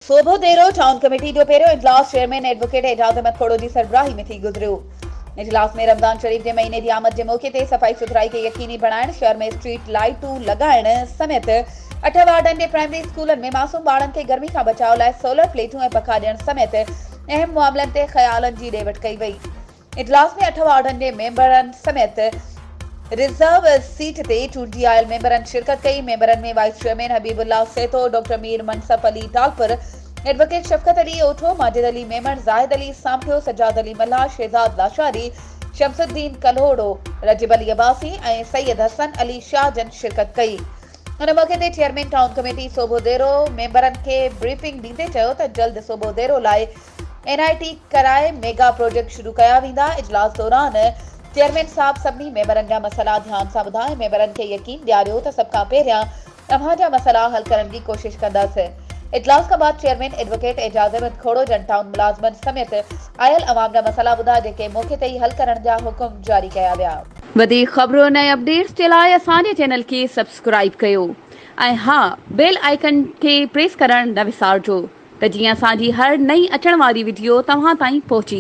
सोभोदेरो town committee जो पहिरियों इजलास चेयरमैन एडवोकेट एजाज अहमद खोड़ो जी सरबराही में थी गुजरियो। इजलास में रमज़ान शरीफ के महीने की आमद के मौके ते सफ़ाई सुथराई के यकीनी बनाइण, शहर में स्ट्रीट लाइटूं लगाइण समेत 8 वार्डन के प्राइमरी स्कूलन में मासूम ॿारनि खे गर्मी खां बचाव लाइ सोलर प्लेटूं ऐं पखा ॾियण समेत अहम मामलनि ते ख़यालनि जी ॾे वठि कई वई। इजलास में 8 वार्डन के मेंबरनि समेत रिजर्व सीट ते चूंडजी आयल मेंबरनि शिरकत कई। मेंबरनि में वाइस चेयरमैन हबीबुल्लाह सेतो, डॉक्टर मीर मनसफ अली टालपुर, एडवोकेट शफकत अली ओठो, माजिद अली मेमन, जाहिद अली सामखियो, सज्जाद अली मल्ला, शहजाद लाशारी, शमसुद्दीन कल्होड़ो, रजिब अली अब्बासी ऐं सैयद हसन अली शाह जन शिरकत कई। उन मौके ते चेयरमैन टाउन कमेटी सोभोदेरो मेंबरनि खे ब्रीफिंग ॾींदे चयो त जल्द सोभोदेरो लाइ NIT कराए मेगा प्रोजेक्ट शुरू कया वेंदा। इजलास दौरान चेयरमैन साहब सभी मेंबरनि जा मसला ध्यान सां ॿुधाए मेंबरनि खे यकीन ॾियारियो त सभ खां पहिरियां तव्हां जा मसला हल करण की कोशिश कंदासीं। इजलास के बाद चेयरमैन एडवोकेट एजाज अहमद खोड़ो जन टाउन मुलाजमन समेत आयल अवाम जा मसला ॿुधा जेके मौके ते ही हल करण जा हुकुम जारी कया विया। वधीक ख़बरों ऐं अपडेट्स के लाइ असांजे चैनल के सब्सक्राइब कयो ऐं हाँ बेल आइकन के प्रेस करण न विसारजो त जीअं असांजी हर नई अचण वारी वीडियो तव्हां ताईं पहुची